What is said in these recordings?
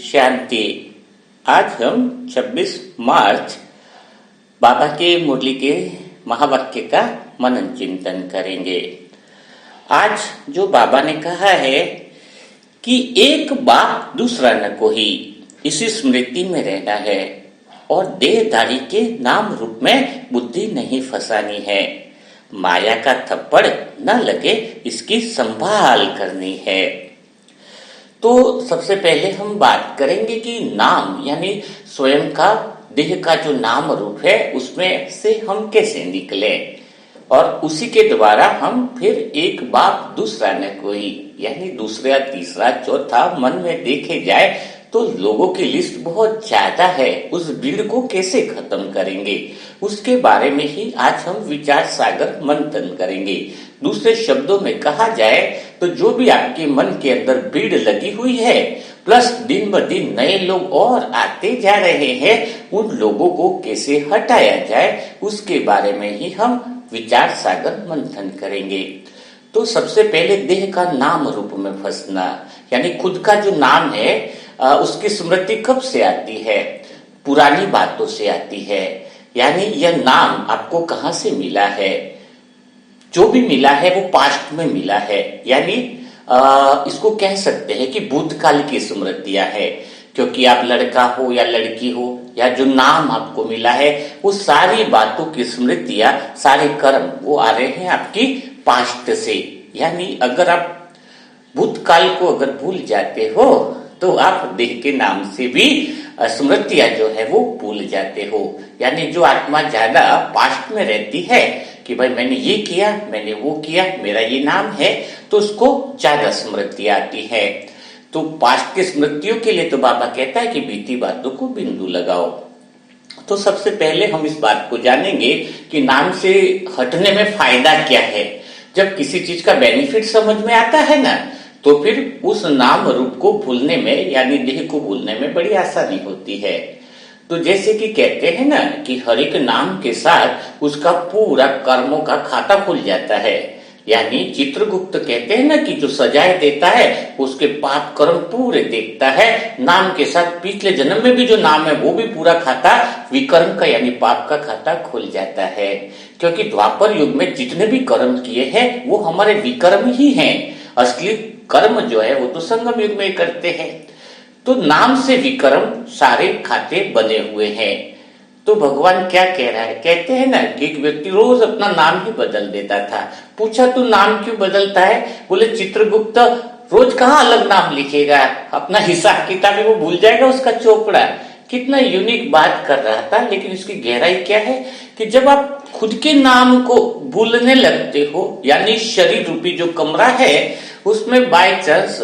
शांति। आज हम 26 मार्च बाबा के मुरली के महावाक्य का मनन चिंतन करेंगे। आज जो बाबा ने कहा है कि एक बाप दूसरा न कोई, इसी स्मृति में रहना है और देहधारी के नाम रूप में बुद्धि नहीं फंसानी है। माया का थप्पड़ न लगे, इसकी संभाल करनी है। तो सबसे पहले हम बात करेंगे कि नाम यानी स्वयं का देह का जो नाम रूप है उसमें से हम कैसे निकले, और उसी के द्वारा हम फिर एक बाप दूसरा न कोई यानी दूसरा तीसरा चौथा मन में देखे जाए तो लोगों की लिस्ट बहुत ज्यादा है। उस भीड़ को कैसे खत्म करेंगे, उसके बारे में ही आज हम विचार सागर मंथन करेंगे। दूसरे शब्दों में कहा जाए तो जो भी आपके मन के अंदर भीड़ लगी हुई है, प्लस दिन ब दिन नए लोग और आते जा रहे हैं, उन लोगों को कैसे हटाया जाए उसके बारे में ही हम विचार सागर मंथन करेंगे। तो सबसे पहले देह का नाम रूप में फंसना यानी खुद का जो नाम है उसकी स्मृति कब से आती है? पुरानी बातों से आती है। यानी यह नाम आपको कहां से मिला है? जो भी मिला है वो पास्ट में मिला है, यानी इसको कह सकते हैं कि भूतकाल की स्मृतियां है। क्योंकि आप लड़का हो या लड़की हो या जो नाम आपको मिला है, वो सारी बातों की स्मृतियां, सारे कर्म वो आ रहे हैं आपकी पास्ट से। यानी अगर आप भूतकाल को अगर भूल जाते हो तो आप देह के नाम से भी स्मृतियां जो है वो भूल जाते हो। यानी जो आत्मा ज्यादा पास्ट में रहती है कि भाई मैंने ये किया, मैंने वो किया, मेरा ये नाम है, तो उसको ज्यादा स्मृति आती है। तो पास्ट की स्मृतियों के लिए तो बाबा कहता है कि बीती बातों को बिंदु लगाओ। तो सबसे पहले हम इस बात को जानेंगे कि नाम से हटने में फायदा क्या है। जब किसी चीज का बेनिफिट समझ में आता है ना, तो फिर उस नाम रूप को भूलने में यानी देह को भूलने में बड़ी आसानी होती है। तो जैसे कि कहते हैं ना कि हर एक नाम के साथ उसका पूरा कर्मों का खाता खुल जाता है। यानी चित्रगुप्त कहते हैं ना कि जो सजाए देता है उसके पाप कर्म पूरे देखता है। नाम के साथ पिछले जन्म में भी जो नाम है वो भी पूरा खाता विकर्म का यानी पाप का खाता खुल जाता है। क्योंकि द्वापर युग में जितने भी कर्म किए हैं वो हमारे विकर्म ही हैं। असली कर्म जो है वो तो संगम युग में करते हैं। तो नाम से विकर्म सारे खाते बने हुए हैं। तो भगवान क्या कह रहा है? कहते हैं ना कि एक व्यक्ति रोज अपना नाम ही बदल देता था। पूछा तू नाम क्यों बदलता है? बोले चित्रगुप्त रोज कहाँ अलग नाम लिखेगा, अपना हिसाब किताब वो भूल जाएगा उसका चोपड़ा। कितना यूनिक बात कर रहा था, लेकिन इसकी गहराई क्या है कि जब आप खुद के नाम को भूलने लगते हो, यानी शरीर रूपी जो कमरा है उसमें बाय चांस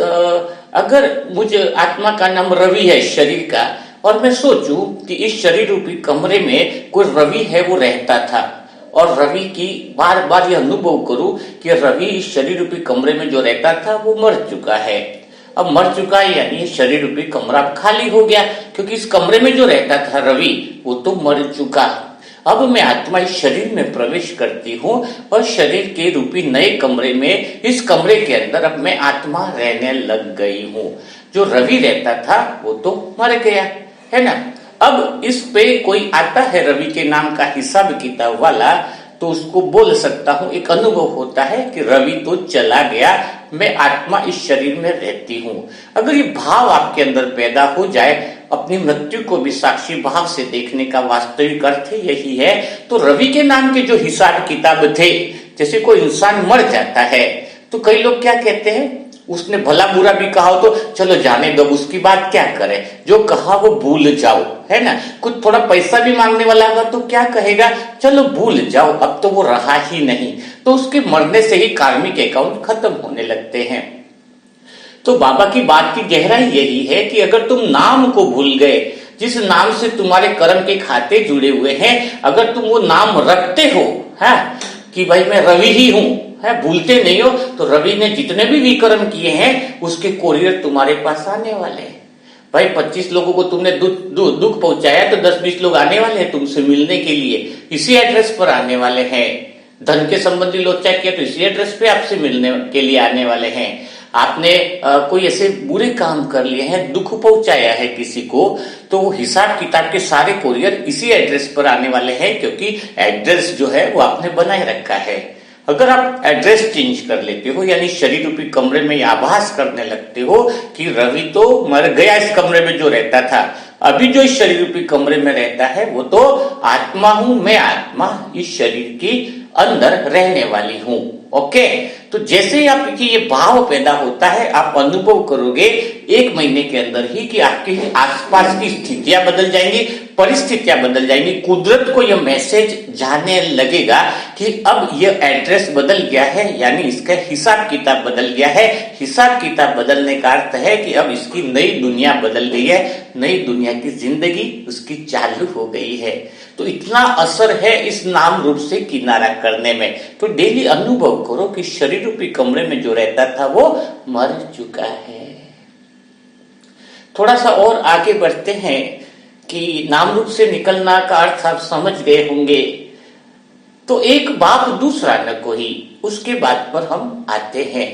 अगर मुझे आत्मा का नाम रवि है शरीर का, और मैं सोचूं कि इस शरीर रूपी कमरे में कोई रवि है वो रहता था, और रवि की बार बार यह अनुभव करूं कि रवि इस शरीर रूपी कमरे में जो रहता था वो मर चुका है। अब मर चुका है यानी शरीर रूपी कमरा खाली हो गया, क्योंकि इस कमरे में जो रहता था रवि वो तो मर चुका। अब मैं आत्मा इस शरीर में प्रवेश करती हूँ और शरीर के रूपी नए कमरे में, इस कमरे के अंदर अब मैं आत्मा रहने लग गई हूँ। जो रवि रहता था वो तो मर गया है ना। अब इस पे कोई आता है रवि के नाम का हिसाब किताब वाला, तो उसको बोल सकता हूँ, एक अनुभव होता है कि रवि तो चला गया, मैं आत्मा इस शरीर में रहती हूँ। अगर ये भाव आपके अंदर पैदा हो जाए, अपनी मृत्यु को भी साक्षी भाव से देखने का वास्तविक अर्थ यही है। तो रवि के नाम के जो हिसाब किताब थे, जैसे कोई इंसान मर जाता है तो कई लोग क्या कहते हैं, उसने भला बुरा भी कहा हो तो चलो जाने दो, उसकी बात क्या करें, जो कहा वो भूल जाओ, है ना। कुछ थोड़ा पैसा भी मांगने वाला होगा तो क्या कहेगा, चलो भूल जाओ, अब तो वो रहा ही नहीं। तो उसके मरने से ही कार्मिक अकाउंट खत्म होने लगते हैं। तो बाबा की बात की गहराई यही है कि अगर तुम नाम को भूल गए, जिस नाम से तुम्हारे कर्म के खाते जुड़े हुए हैं, अगर तुम वो नाम रखते हो है कि भाई मैं रवि ही हूं, है भूलते नहीं हो, तो रवि ने जितने भी विकर्म किए हैं उसके कोरियर तुम्हारे पास आने वाले हैं। भाई 25 लोगों को तुमने दुख पहुंचाया तो 10-20 लोग आने वाले हैं तुमसे मिलने के लिए, इसी एड्रेस पर आने वाले हैं। धन के संबंधी लोचा किया तो इसी एड्रेस पे आपसे मिलने के लिए आने वाले हैं। आपने कोई ऐसे बुरे काम कर लिए हैं, दुख पहुंचाया है किसी को, तो वो हिसाब किताब के सारे कोरियर इसी एड्रेस पर आने वाले हैं, क्योंकि एड्रेस जो है वो आपने बनाए रखा है। अगर आप एड्रेस चेंज कर लेते हो, यानी शरीर रूपी कमरे में आभास करने लगते हो कि रवि तो मर गया इस कमरे में जो रहता था, अभी जो इस शरीर रूपी कमरे में रहता है वो तो आत्मा हूं, मैं आत्मा इस शरीर की अंदर रहने वाली हूं। ओके, तो जैसे ही आपकी ये भाव पैदा होता है, आप अनुभव करोगे 1 महीने के अंदर ही कि आपके आसपास की स्थितियां बदल जाएंगी, परिस्थितियां बदल जाएंगी। कुदरत को यह मैसेज जाने लगेगा कि अब यह एड्रेस बदल गया है, यानी इसका हिसाब किताब बदल गया है। हिसाब किताब बदलने का अर्थ है कि अब इसकी नई दुनिया बदल गई है, नई दुनिया की जिंदगी उसकी चालू हो गई है। तो इतना असर है इस नाम रूप से किनारा करने में। तो डेली अनुभव करो कि शरीर रूपी कमरे में जो रहता था वो मर चुका है। थोड़ा सा और आगे बढ़ते हैं कि नाम रूप से निकलना का अर्थ आप समझ गए होंगे। तो एक बाप दूसरा न कोई, उसके बाद पर हम आते हैं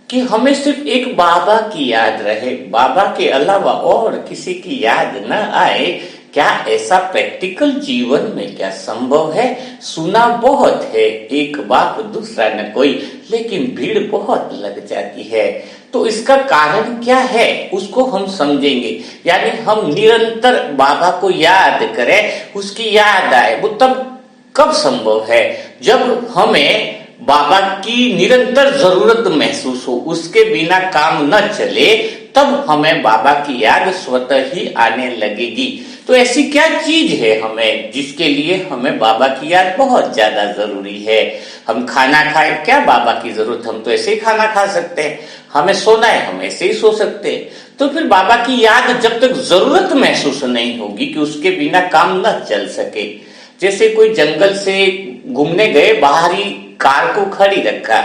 कि हमें सिर्फ एक बाबा की याद रहे, बाबा के अलावा और किसी की याद न आए। क्या ऐसा प्रैक्टिकल जीवन में क्या संभव है? सुना बहुत है, एक बाप दूसरा न कोई, लेकिन भीड़ बहुत लग जाती है। तो इसका कारण क्या है उसको हम समझेंगे, यानी हम निरंतर बाबा को याद करें, उसकी याद आए। वो तब कब संभव है? जब हमें बाबा की निरंतर जरूरत महसूस हो, उसके बिना काम न चले, तब हमें बाबा की याद स्वतः ही आने लगेगी। तो ऐसी क्या चीज है हमें जिसके लिए हमें बाबा की याद बहुत ज्यादा जरूरी है? हम खाना खाए, क्या बाबा की जरूरत? हम तो ऐसे ही खाना खा सकते हैं। हमें सोना है, हम ऐसे ही सो सकते हैं। तो फिर बाबा की याद जब तक जरूरत महसूस नहीं होगी कि उसके बिना काम न चल सके। जैसे कोई जंगल से घूमने गए, बाहरी कार को खड़ी रखा,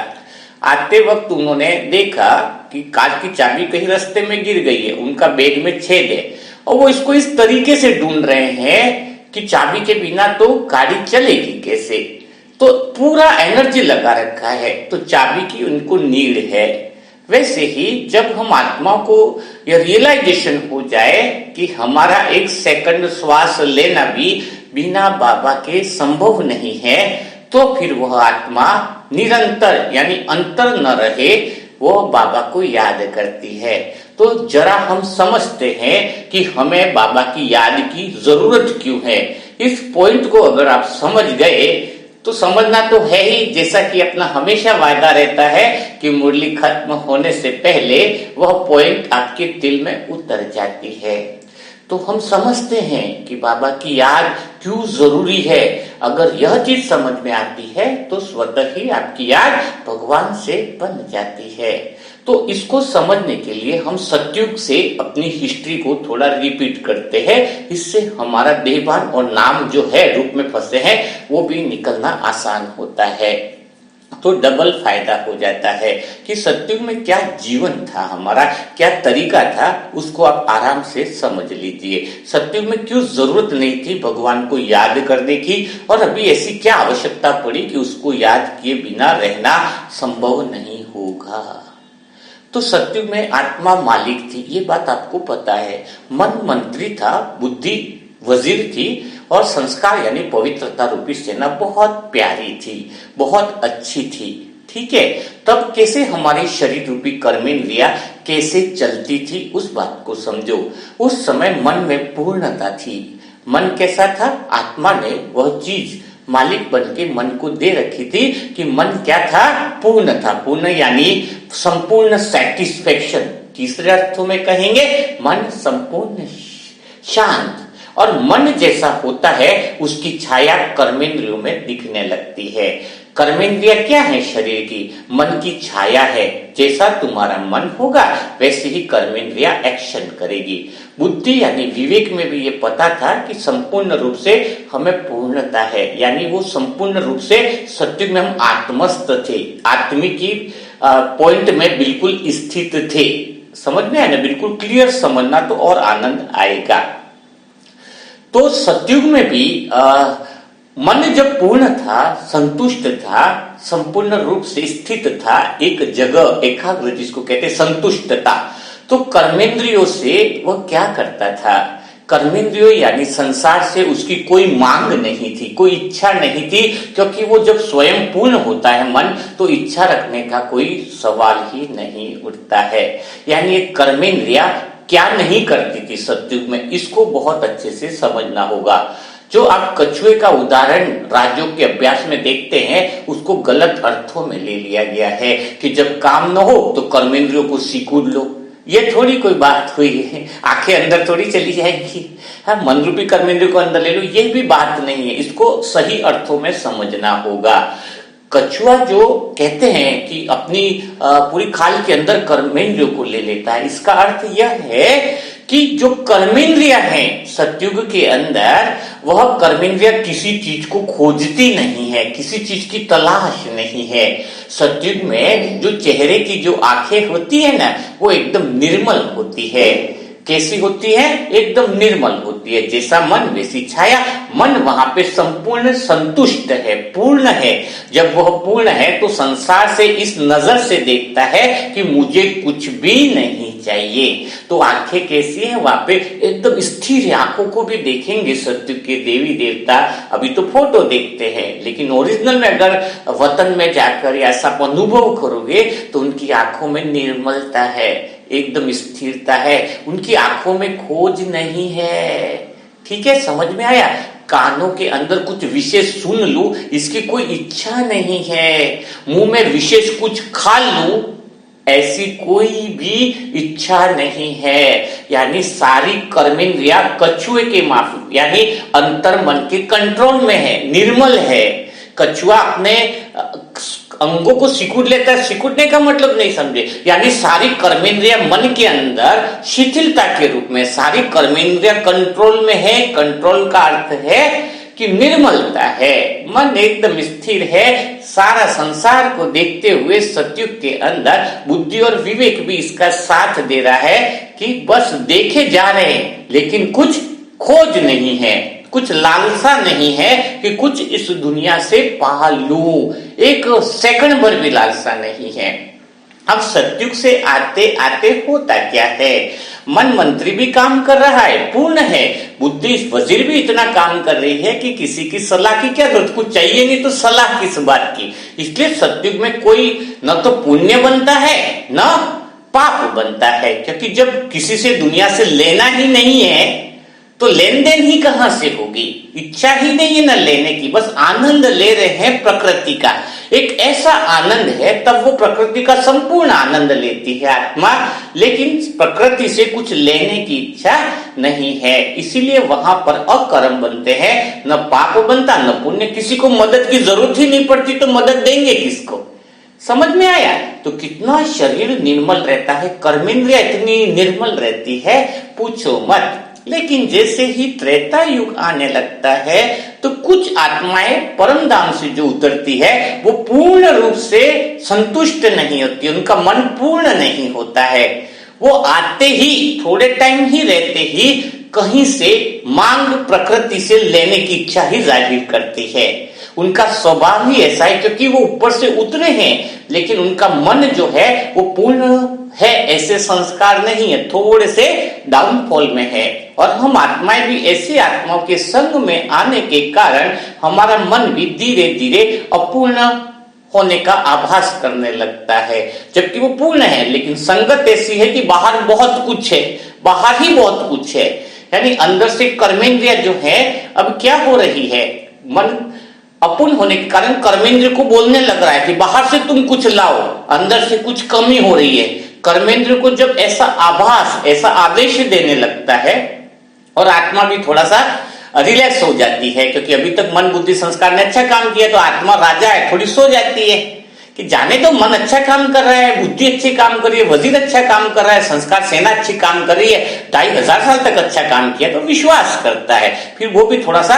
आते वक्त उन्होंने देखा कि कार की चाबी कहीं रास्ते में गिर गई है, उनका बैग में छेद है, और वो इसको इस तरीके से ढूंढ रहे हैं कि चाबी के बिना तो गाड़ी चलेगी कैसे। तो पूरा एनर्जी लगा रखा है, तो चाबी की उनको नीड है। वैसे ही जब हम आत्मा को यह रियलाइजेशन हो जाए कि हमारा 1 सेकंड श्वास लेना भी बिना बाबा के संभव नहीं है, तो फिर वह आत्मा निरंतर यानी अंतर न रहे, वो बाबा को याद करती है। तो जरा हम समझते हैं कि हमें बाबा की याद की जरूरत क्यों है। इस पॉइंट को अगर आप समझ गए तो समझना तो है ही, जैसा कि अपना हमेशा वायदा रहता है कि मुरली खत्म होने से पहले वह पॉइंट आपके दिल में उतर जाती है। तो हम समझते हैं कि बाबा की याद क्यों जरूरी है। अगर यह चीज समझ में आती है तो स्वतः ही आपकी याद भगवान से बन जाती है। तो इसको समझने के लिए हम सतयुग से अपनी हिस्ट्री को थोड़ा रिपीट करते हैं। इससे हमारा देहभान और नाम जो है रूप में फंसे हैं वो भी निकलना आसान होता है। तो डबल फायदा हो जाता है कि सतयुग में क्या जीवन था हमारा, क्या तरीका था, उसको आप आराम से समझ लीजिए। सतयुग में क्यों जरूरत नहीं थी भगवान को याद करने की, और अभी ऐसी क्या आवश्यकता पड़ी कि उसको याद किए बिना रहना संभव नहीं होगा। तो सतयुग में आत्मा मालिक थी, ये बात आपको पता है। मन मंत्री था, बुद्धि वजीर थी, और संस्कार यानी पवित्रता रूपी सेना बहुत प्यारी थी, बहुत अच्छी थी। ठीक है, तब कैसे हमारी शरीर रूपी कर्मेंद्रिया कैसे चलती थी उस बात को समझो। उस समय मन में पूर्णता थी। मन कैसा था? आत्मा ने वह चीज मालिक बन के मन को दे रखी थी कि मन क्या था? पूर्ण था। पूर्ण यानी संपूर्ण सैटिस्फैक्शन। तीसरे अर्थों में कहेंगे मन संपूर्ण शांत। और मन जैसा होता है उसकी छाया कर्मेंद्रियों में दिखने लगती है। कर्मेंद्रिया क्या है? शरीर की, मन की छाया है। जैसा तुम्हारा मन होगा वैसे ही कर्मेंद्रिया एक्शन करेगी। बुद्धि यानी विवेक में भी ये पता था कि संपूर्ण रूप से हमें पूर्णता है, यानी वो संपूर्ण रूप से सत्युग में हम आत्मस्थ थे, आत्मिकी पॉइंट में बिल्कुल स्थित थे। समझ में आया ना? बिल्कुल क्लियर समझना तो और आनंद आएगा। तो सतयुग में भी मन जब पूर्ण था, संतुष्ट था, संपूर्ण रूप से स्थित था, एक जगह एकाग्र जिसको कहते संतुष्टता। तो कर्मेंद्रियों से वह क्या करता था, कर्मेंद्रियों यानी संसार से उसकी कोई मांग नहीं थी, कोई इच्छा नहीं थी, क्योंकि वो जब स्वयं पूर्ण होता है मन, तो इच्छा रखने का कोई सवाल ही नहीं उठता है। यानी एक कर्मेंद्रिया क्या नहीं करती थी सतयुग में, इसको बहुत अच्छे से समझना होगा। जो आप कछुए का उदाहरण राजयोग के अभ्यास में देखते हैं, उसको गलत अर्थों में ले लिया गया है कि जब काम न हो तो कर्मेंद्रियों को सिकुड़ लो। ये थोड़ी कोई बात हुई है, आंखें अंदर थोड़ी चली जाएंगी, हाँ मन रूपी कर्मेंद्रियों को अंदर ले लो, ये भी बात नहीं है। इसको सही अर्थों में समझना होगा। कछुआ जो कहते हैं कि अपनी पूरी खाल के अंदर कर्मेंद्रियों को ले लेता है, इसका अर्थ यह है कि जो कर्मेंद्रिया है सतयुग के अंदर, वह कर्मेंद्रिया किसी चीज को खोजती नहीं है, किसी चीज की तलाश नहीं है। सतयुग में जो चेहरे की जो आंखें होती है ना, वो एकदम निर्मल होती है। कैसी होती है? एकदम निर्मल होती है। जैसा मन वैसी छाया। मन वहां पे संपूर्ण संतुष्ट है, पूर्ण है। जब वह पूर्ण है तो संसार से इस नजर से देखता है कि मुझे कुछ भी नहीं चाहिए। तो आंखें कैसी है? वहां पे एकदम स्थिर है। आंखों को भी देखेंगे सत्युग के देवी देवता, अभी तो फोटो देखते हैं, लेकिन ओरिजिनल में अगर वतन में जाकर ऐसा अनुभव करोगे तो उनकी आंखों में निर्मलता है, एकदम स्थिरता है, उनकी आंखों में खोज नहीं है। ठीक है, समझ में आया? कानों के अंदर कुछ विशेष सुन लूं, इसकी कोई इच्छा नहीं है। मुंह में विशेष कुछ खा लूं, ऐसी कोई भी इच्छा नहीं है। यानी सारी कर्मेंद्रिया कछुए के माफी यानी अंतर मन के कंट्रोल में है, निर्मल है। कछुआ अपने अंगों को सिकुड़ लेता है, सिकुड़ने का मतलब नहीं समझे, यानी सारी कर्मेंद्रिया मन के अंदर शिथिलता के रूप में, सारी कर्मेंद्रिया कंट्रोल में है। कंट्रोल का अर्थ है कि निर्मलता है, मन एकदम स्थिर है। सारा संसार को देखते हुए सतयुग के अंदर बुद्धि और विवेक भी इसका साथ दे रहा है कि बस देखे जा रहे हैं, लेकिन कुछ खोज नहीं है, कुछ लालसा नहीं है कि कुछ इस दुनिया से पा लूं। एक सेकंड भर भी लालसा नहीं है। अब सतयुग से आते आते होता क्या है? मन मंत्री भी काम कर रहा है, पूर्ण है। बुद्धि वजीर भी इतना काम कर रही है कि किसी की सलाह की क्या जरूरत, कुछ चाहिए नहीं तो सलाह किस बात की। इसलिए सतयुग में कोई न तो पुण्य बनता है न पाप बनता है, क्योंकि जब किसी से दुनिया से लेना ही नहीं है तो लेन देन ही कहां से होगी? इच्छा ही नहीं है ना लेने की, बस आनंद ले रहे हैं प्रकृति का। एक ऐसा आनंद है, तब वो प्रकृति का संपूर्ण आनंद लेती है आत्मा, लेकिन प्रकृति से कुछ लेने की इच्छा नहीं है। इसीलिए वहां पर अकर्म बनते हैं, न पाप बनता न पुण्य। किसी को मदद की जरूरत ही नहीं पड़ती तो मदद देंगे किसको? समझ में आया? तो कितना शरीर निर्मल रहता है, कर्मेंद्रिया इतनी निर्मल रहती है, पूछो मत। लेकिन जैसे ही त्रेता युग आने लगता है तो कुछ आत्माएं परम धाम से जो उतरती है वो पूर्ण रूप से संतुष्ट नहीं होती, उनका मन पूर्ण नहीं होता है। वो आते ही थोड़े टाइम ही रहते ही कहीं से मांग प्रकृति से लेने की इच्छा ही जाहिर करती है। उनका स्वभाव ही ऐसा है, क्योंकि वो ऊपर से उतरे हैं, लेकिन उनका मन जो है वो पूर्ण है, ऐसे संस्कार नहीं है, थोड़े से डाउनफॉल में है। और हम आत्माएं भी ऐसी आत्माओं के संग में आने के कारण हमारा मन भी धीरे धीरे अपूर्ण होने का आभास करने लगता है, जबकि वो पूर्ण है। लेकिन संगत ऐसी है कि बाहर बहुत कुछ है, बाहर ही बहुत कुछ है। यानी अंदर से कर्मेंद्रिया जो है, अब क्या हो रही है, मन अपूर्ण होने के कारण कर्मेंद्र को बोलने लग रहा है कि बाहर से तुम कुछ लाओ, अंदर से कुछ कमी हो रही है। कर्मेंद्र को जब ऐसा आभास, ऐसा आदेश देने लगता है और आत्मा भी थोड़ा सा रिलैक्स हो जाती है, क्योंकि अभी तक मन बुद्धि संस्कार ने अच्छा काम किया, तो आत्मा राजा है, थोड़ी सो जाती है कि जाने तो मन अच्छा काम कर रहा है, बुद्धि अच्छी काम कर रही है, वजीर अच्छा काम कर रहा है, संस्कार सेना अच्छी काम कर रही है, 2500 साल तक अच्छा काम किया, तो विश्वास करता है। फिर वो भी थोड़ा सा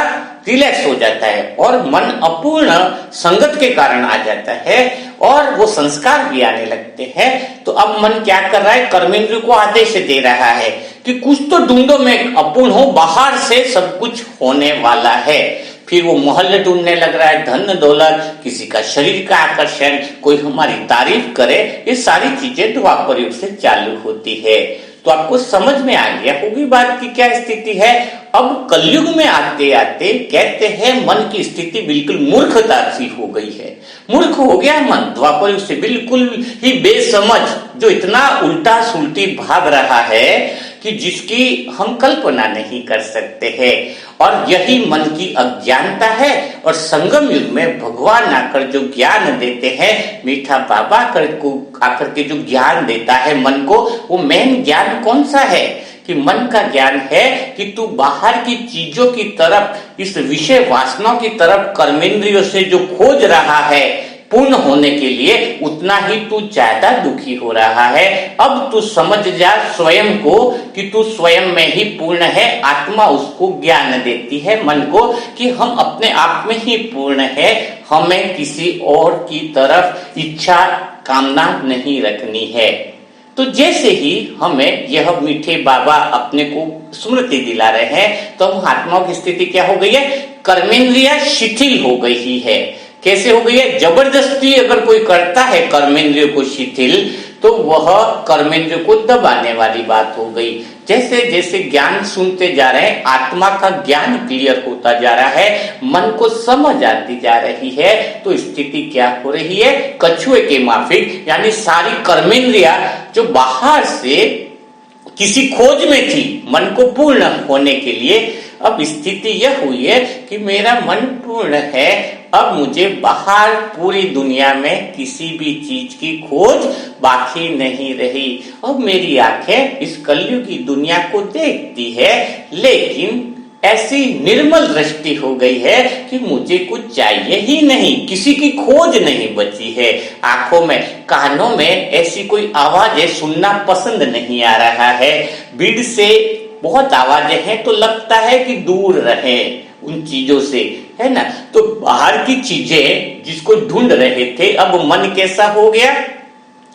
रिलैक्स हो जाता है और मन अपूर्ण संगत के कारण आ जाता है और वो संस्कार भी आने लगते हैं। तो अब मन क्या कर रहा है? कर्मेंद्र को आदेश दे रहा है कि कुछ तो ढूंढो, मैं अपूर्ण हूं, बाहर से सब कुछ होने वाला है। फिर वो महल ढूंढने लग रहा है, धन दौलत, किसी का शरीर का आकर्षण, कोई हमारी तारीफ करे, ये सारी चीजें द्वापर युग से चालू होती है। तो आपको समझ में आ गया होगी बात की क्या स्थिति है। अब कलयुग में आते आते कहते हैं मन की स्थिति बिल्कुल मूर्खता सी हो गई है। मूर्ख हो गया मन, द्वापर युग से बिल्कुल ही बेसमझ, जो इतना उल्टा सुलटी भाग रहा है कि जिसकी हम कल्पना नहीं कर सकते हैं। और यही मन की अज्ञानता है। और संगम युग में भगवान आकर जो ज्ञान देते हैं, मीठा बाबा आकर के जो ज्ञान देता है मन को, वो मेन ज्ञान कौन सा है कि मन का ज्ञान है कि तू बाहर की चीजों की तरफ, इस विषय वासनाओं की तरफ कर्मेंद्रियों से जो खोज रहा है पूर्ण होने के लिए, उतना ही तू ज्यादा दुखी हो रहा है। अब तू समझ जा स्वयं को कि तू स्वयं में ही पूर्ण है। आत्मा उसको ज्ञान देती है मन को कि हम अपने आप में ही पूर्ण है, हमें किसी और की तरफ इच्छा कामना नहीं रखनी है। तो जैसे ही हमें यह मीठे बाबा अपने को स्मृति दिला रहे हैं, तो हम आत्माओं की स्थिति क्या हो गई है, कर्मेंद्रिया शिथिल हो गई ही है। कैसे हो गई है, जबरदस्ती अगर कोई करता है कर्मेंद्रियों को शिथिल, तो वह कर्मेंद्रियों को दबाने वाली बात हो गई। जैसे जैसे ज्ञान सुनते जा रहे हैं, आत्मा का ज्ञान क्लियर होता जा रहा है, मन को समझ आती जा रही है, तो स्थिति क्या हो रही है, कछुए के माफिक, यानी सारी कर्मेंद्रिया जो बाहर से किसी खोज में थी मन को पूर्ण होने के लिए, अब स्थिति यह हुई है कि मेरा मन पूर्ण है, अब मुझे बाहर पूरी दुनिया में किसी भी चीज की खोज बाकी नहीं रही। अब मेरी आंखें इस कलयुग की दुनिया को देखती है, लेकिन ऐसी निर्मल दृष्टि हो गई है कि मुझे कुछ चाहिए ही नहीं, किसी की खोज नहीं बची है। आंखों में, कानों में ऐसी कोई आवाजें सुनना पसंद नहीं आ रहा है। भीड़ से बहुत आवाजें हैं तो लगता है कि दूर रहे उन चीजों से, है ना। तो बाहर की चीजें जिसको ढूंढ रहे थे, अब मन कैसा हो गया,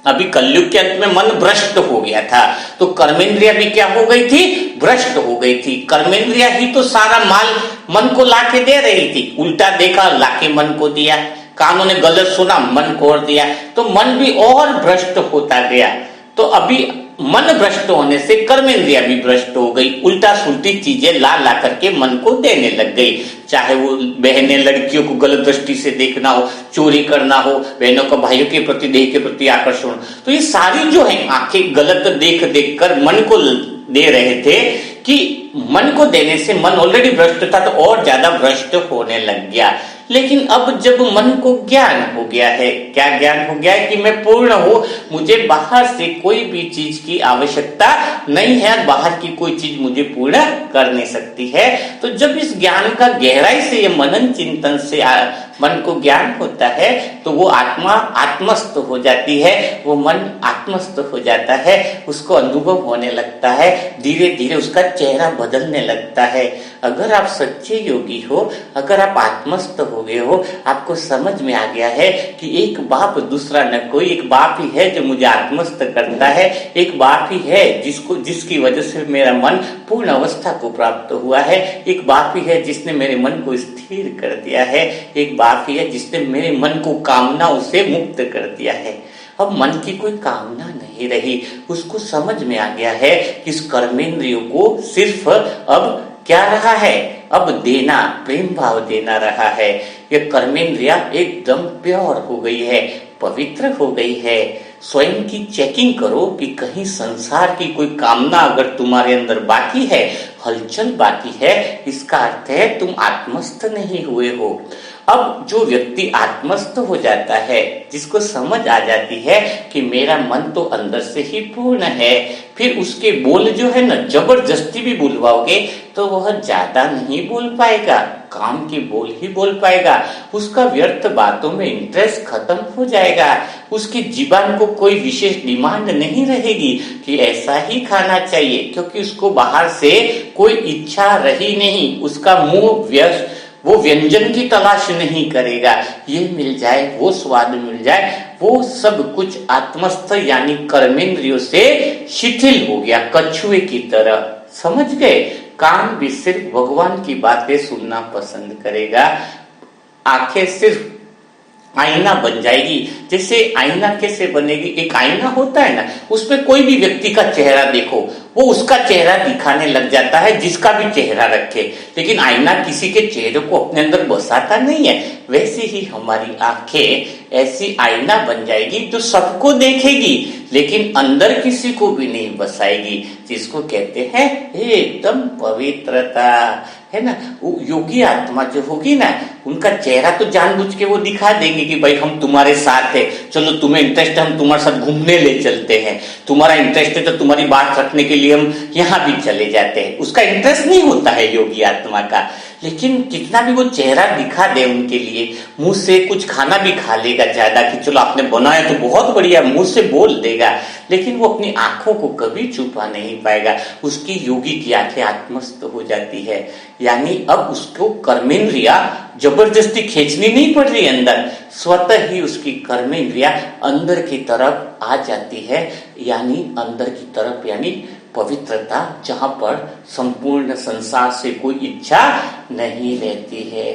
अभी कलयुग के अंत में मन भ्रष्ट हो गया था, तो कर्मेंद्रिया भी क्या हो गई थी, भ्रष्ट हो गई थी। कर्मेंद्रिया ही तो सारा माल मन को लाके दे रही थी, उल्टा देखा लाके मन को दिया, कानों ने गलत सुना मन को और दिया, तो मन भी और भ्रष्ट होता गया। तो अभी मन भ्रष्ट होने से कर्मेंद्रिया भी भ्रष्ट हो गई, उल्टा सुल्टी चीजें ला ला करके मन को देने लग गई। चाहे वो बहनें लड़कियों को गलत दृष्टि से देखना हो, चोरी करना हो, बहनों का भाइयों के प्रति, देह के प्रति आकर्षण, तो ये सारी जो है आंखें गलत देख देख कर मन को दे रहे थे कि मन को देने से मन ऑलरेडी भ्रष्ट था तो और ज्यादा भ्रष्ट होने लग गया। लेकिन अब जब मन को ज्ञान हो गया है, क्या ज्ञान हो गया है कि मैं पूर्ण हूं, मुझे बाहर से कोई भी चीज की आवश्यकता नहीं है, बाहर की कोई चीज मुझे पूर्ण कर नहीं सकती है। तो जब इस ज्ञान का गहराई से, ये मनन चिंतन से मन को ज्ञान होता है, तो वो आत्मा आत्मस्थ हो जाती है, वो मन आत्मस्थ हो जाता है, उसको अनुभव होने लगता है, धीरे धीरे उसका चेहरा बदलने लगता है। अगर आप सच्चे योगी हो, अगर आप आत्मस्थ हो गए हो, आपको समझ में आ गया है कि एक बाप दूसरा न कोई, एक बाप ही है जो मुझे आत्मस्थ करता है, एक बाप ही है जिसकी वजह से मेरा मन पूर्ण अवस्था को प्राप्त हुआ है, एक बाप ही है जिसने मेरे मन को स्थिर कर दिया है, एक बाप ही है जिसने मेरे मन को कामनाओं से मुक्त कर दिया है। अब मन की कोई कामना नहीं रही, उसको समझ में आ गया है कि इस कर्मेंद्रियों को सिर्फ अब क्या रहा है, अब देना, प्रेम भाव देना रहा है। ये कर्मेंद्रिया एकदम प्योर हो गई है, पवित्र हो गई है। स्वयं की चेकिंग करो कि कहीं संसार की कोई कामना अगर तुम्हारे अंदर बाकी है, हलचल बाकी है, इसका अर्थ है तुम आत्मस्थ नहीं हुए हो। अब जो व्यक्ति आत्मस्थ हो जाता है, जिसको समझ आ जाती है कि मेरा मन तो अंदर से ही पूर्ण है, फिर उसके बोल जो है ना, जबरदस्ती भी बुलवाओगे तो वह ज्यादा नहीं बोल पाएगा, काम की बोल ही बोल पाएगा, उसका व्यर्थ बातों में इंटरेस्ट खत्म हो जाएगा, उसकी जीवन को कोई विशेष डिमांड नहीं रहेगी कि ऐसा ही खाना चाहिए, क्योंकि उसको बाहर से कोई इच्छा रही नहीं, उसका मुंह व्यस्त, वो व्यंजन की तलाश नहीं करेगा, ये मिल जाए, वो स्वाद मिल जाए, वो सब कुछ आत्मस्थ यानी कर्मेंद्रियों से शिथिल हो गया, कछुए की तरह। समझ गए? कान भी सिर्फ भगवान की बातें सुनना पसंद करेगा, आंखें सिर्फ आईना बन जाएगी। जैसे आईना कैसे बनेगी, एक आईना होता है ना, उसमें कोई भी व्यक्ति का चेहरा देखो, वो उसका चेहरा दिखाने लग जाता है जिसका भी चेहरा रखे, लेकिन आईना किसी के चेहरे को अपने अंदर बसाता नहीं है। वैसे ही हमारी आंखें ऐसी आईना बन जाएगी जो सबको देखेगी, लेकिन अंदर किसी को भी नहीं बसाएगी, जिसको कहते हैं एकदम पवित्रता, है ना। योगी आत्मा जो होगी ना, उनका चेहरा तो जानबूझ के वो दिखा देंगे कि भाई हम तुम्हारे साथ है, चलो तुम्हें इंटरेस्ट है हम तुम्हारे साथ घूमने ले चलते हैं, तुम्हारा इंटरेस्ट है तो तुम्हारी बात रखने के लिए हम यहाँ भी चले जाते हैं। उसका इंटरेस्ट नहीं होता है योगी आत्मा का, लेकिन कितना भी वो चेहरा दिखा दे उनके लिए, मुंह से कुछ खाना भी खा लेगा ज्यादा कि चलो आपने बनाया तो बहुत बढ़िया, मुंह से बोल देगा, लेकिन वो अपनी आंखों को कभी छुपा नहीं पाएगा। उसकी योगी की आंखें आत्मस्थ हो जाती है, यानी अब उसको कर्मेंद्रिया जबरदस्ती खींचनी नहीं पड़ रही अंदर, स्वतः ही उसकी कर्मेंद्रिया अंदर की तरफ आ जाती है, यानी अंदर की तरफ, यानी पवित्रता, जहां पर संपूर्ण संसार से कोई इच्छा नहीं रहती है।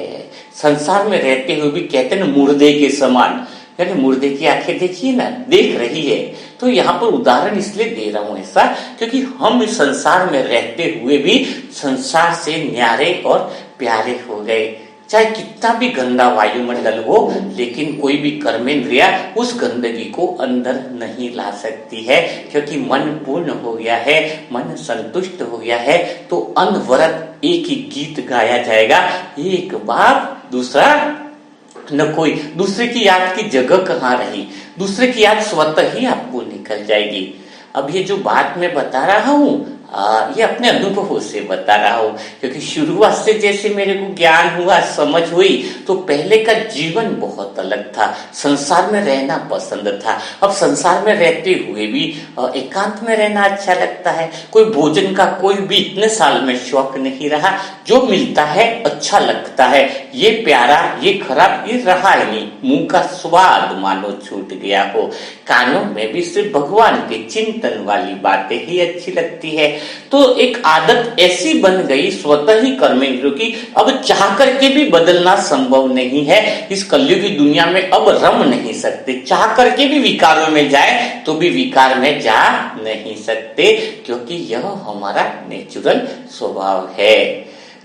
संसार में रहते हुए भी कहते हैं ना मुर्दे के समान, यानी मुर्दे की आंखें देखिए ना, देख रही है। तो यहाँ पर उदाहरण इसलिए दे रहा हूं ऐसा, क्योंकि हम इस संसार में रहते हुए भी संसार से न्यारे और प्यारे हो गए। चाहे कितना भी गंदा वायुमंडल हो, लेकिन कोई भी कर्मेंद्रिया उस गंदगी को अंदर नहीं ला सकती है, क्योंकि मन पूर्ण हो गया है, मन संतुष्ट हो गया है। तो अनवरत एक ही गीत गाया जाएगा, एक बाप दूसरा न कोई, दूसरे की याद की जगह कहाँ रही, दूसरे की याद स्वतः ही आपको निकल जाएगी। अब ये जो बात मैं बता रहा हूं, ये अपने अनुभव से बता रहा हूं, क्योंकि शुरुआत से जैसे मेरे को ज्ञान हुआ, समझ हुई, तो पहले का जीवन बहुत अलग था, संसार में रहना पसंद था। अब संसार में रहते हुए भी एकांत में रहना अच्छा लगता है, कोई भोजन का कोई भी इतने साल में शौक नहीं रहा, जो मिलता है अच्छा लगता है, ये प्यारा ये खराब ये रहा ही नहीं, मुंह का स्वाद मानो छूट गया हो, कानों में भी सिर्फ भगवान के चिंतन वाली बातें ही अच्छी लगती है। तो एक आदत ऐसी बन गई स्वतः ही कर्मेंद्रियों की, अब चाह करके भी बदलना संभव नहीं है। इस कलयुगी दुनिया में अब रम नहीं सकते, चाह करके भी विकारों में जाए तो भी विकार में जा नहीं सकते, क्योंकि यह हमारा नेचुरल स्वभाव है।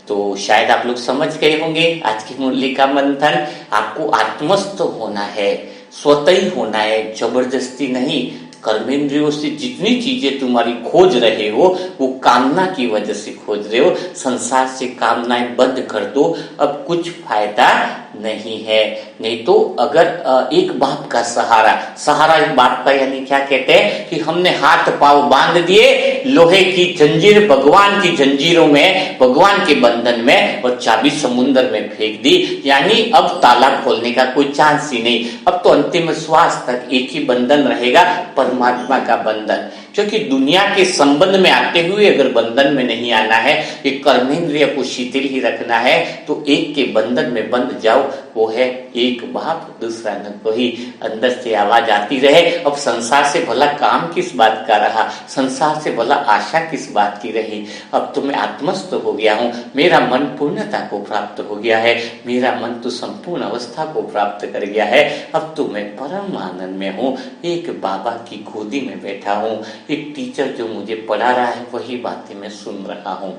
तो शायद आप लोग समझ गए होंगे आज की मुरली का मंथन। आपको आत्मस्थ होना है, स्वतः ही होना है, जबरदस्ती नहीं। कर्मेंद्रियों से जितनी चीजें तुम्हारी खोज रहे हो, वो कामना की वजह से खोज रहे हो। संसार से कामनाएं बंद कर दो, अब कुछ फायदा नहीं है। नहीं तो अगर एक बाप का सहारा, सहारा एक बाप का यानी क्या कहते हैं कि हमने हाथ पांव बांध दिए लोहे की जंजीर, भगवान की जंजीरों में, भगवान के बंधन में, और चाबी समुन्द्र में फेंक दी, यानी अब ताला खोलने का कोई चांस ही नहीं। अब तो अंतिम श्वास तक एक ही बंधन रहेगा, परमात्मा का बंधन। क्योंकि दुनिया के संबंध में आते हुए अगर बंधन में नहीं आना है, ये कर्मेंद्रिय को शिथिल ही रखना है, तो एक के बंधन में बंध जाओ, वो है एक बाप दूसरा न कोई। अंदर से आवाज आती रहे, अब संसार से भला काम किस बात का रहा, संसार से भला आशा किस बात की रही। अब तो मैं आत्मस्थ हो गया हूँ, मेरा मन पूर्णता को प्राप्त हो गया है, मेरा मन तो संपूर्ण अवस्था को प्राप्त कर गया है। अब तो मैं परम आनंद में हूँ, एक बाबा की गोदी में बैठा हूँ, एक टीचर जो मुझे पढ़ा रहा है वही बातें मैं सुन रहा हूँ।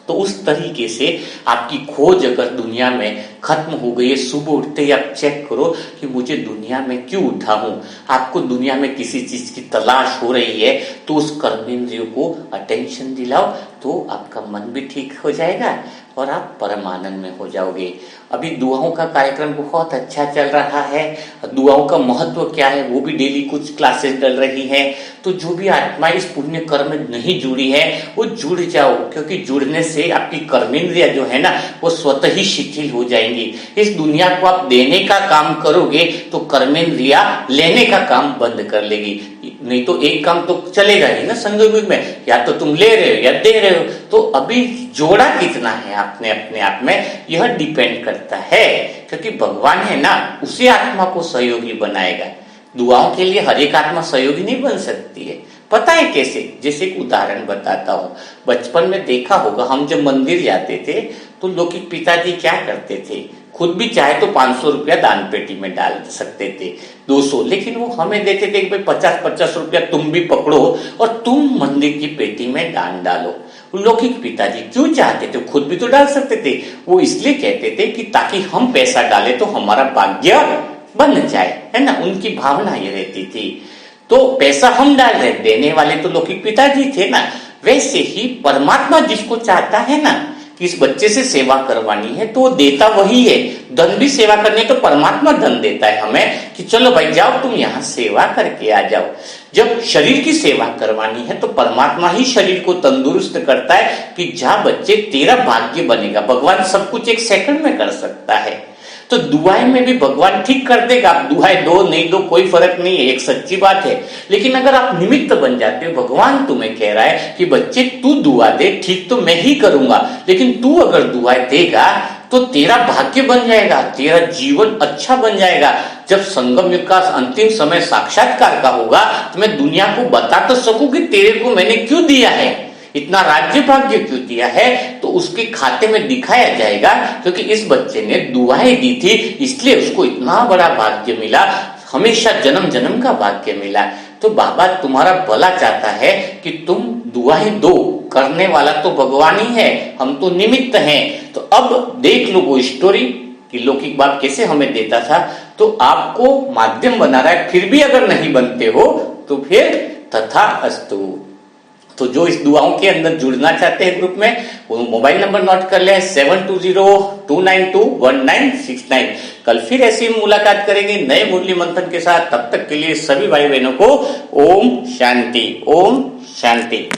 तो उस तरीके से आपकी खोज अगर दुनिया में खत्म हो गई है, सुबह उठते ही आप चेक करो कि मुझे दुनिया में क्यों उठा हूं। आपको दुनिया में किसी चीज की तलाश हो रही है, तो उस कर्मेंद्रियों को अटेंशन दिलाओ, तो आपका मन भी ठीक हो जाएगा और आप परम आनंद में हो जाओगे। अभी दुआओं का कार्यक्रम बहुत अच्छा चल रहा है। दुआओं का महत्व क्या है वो भी डेली कुछ क्लासेस डल रही है। तो जो भी आत्मा इस पुण्य कर्म में नहीं जुड़ी है वो जुड़ जाओ, क्योंकि जुड़ने से आपकी कर्मेंद्रिया जो है ना वो स्वतः ही शिथिल हो जाएंगी। इस दुनिया को आप देने का काम करोगे तो कर्मेंद्रिया लेने का काम बंद कर लेगी। नहीं तो एक काम तो चलेगा ही ना संयोग में, या तो तुम ले रहे हो या दे रहे हो। तो अभी जोड़ा कितना है आपने अपने आप में, यह डिपेंड करता है, क्योंकि भगवान है ना उसी आत्मा को सहयोगी बनाएगा। दुआओं के लिए हर एक आत्मा सहयोगी नहीं बन सकती है, पता है कैसे? जैसे एक उदाहरण बताता हूँ। बचपन में देखा होगा, हम जब मंदिर जाते थे तो लौकिक पिताजी क्या करते थे, खुद भी चाहे तो 500 रुपया दान पेटी में डाल सकते थे, 200, लेकिन वो हमें देते थे कि भाई 50-50 रुपया तुम भी पकड़ो और तुम मंदिर की पेटी में दान डालो। लौकिक पिताजी क्यों चाहते थे? खुद भी तो डाल सकते थे। वो इसलिए कहते थे कि ताकि हम पैसा डालें तो हमारा भाग्य बन जाए, है ना, उनकी भावना ये रहती थी। तो पैसा हम डाल रहे, देने वाले तो लौकिक पिताजी थे ना। वैसे ही परमात्मा जिसको चाहता है ना कि इस बच्चे से सेवा करवानी है तो वो देता वही है। धन भी सेवा करनी है तो परमात्मा धन देता है हमें कि चलो भाई जाओ तुम यहाँ सेवा करके आ जाओ। जब शरीर की सेवा करवानी है तो परमात्मा ही शरीर को तंदुरुस्त करता है कि जा बच्चे तेरा भाग्य बनेगा। भगवान सब कुछ एक सेकंड में कर सकता है। तो दुआएं में भी भगवान ठीक कर देगा। आप दुआएं दो नहीं दो कोई फर्क नहीं है, एक सच्ची बात है। लेकिन अगर आप निमित्त बन जाते हो, भगवान तुम्हें कह रहा है कि बच्चे तू दुआ दे, ठीक तो मैं ही करूंगा, लेकिन तू अगर दुआएं देगा तो तेरा भाग्य बन जाएगा, तेरा जीवन अच्छा बन जाएगा। जब संगम युग का अंतिम समय साक्षात्कार का होगा तो मैं दुनिया को बता तो सकूं कि तेरे को मैंने क्यों दिया है, इतना राज्य भाग्य क्यों दिया है, तो उसके खाते में दिखाया जाएगा। क्योंकि इस बच्चे ने दुआएं दी थी इसलिए उसको इतना बड़ा भाग्य मिला, हमेशा जन्म जन्म का भाग्य मिला। तो बाबा तुम्हारा भला चाहता है कि तुम दुआएं दो, करने वाला तो भगवान ही है, हम तो निमित्त हैं। तो अब देख लो वो स्टोरी कि लौकिक बाप कैसे हमें देता था। तो आपको माध्यम बना रहा है, फिर भी अगर नहीं बनते हो तो फिर तथा अस्तु। तो जो इस दुआओं के अंदर जुड़ना चाहते हैं ग्रुप में, वो मोबाइल नंबर नोट कर ले 7202921969। कल फिर ऐसी मुलाकात करेंगे नए मुरली मंथन के साथ। तब तक के लिए सभी भाई बहनों को ओम शांति, ओम शांति।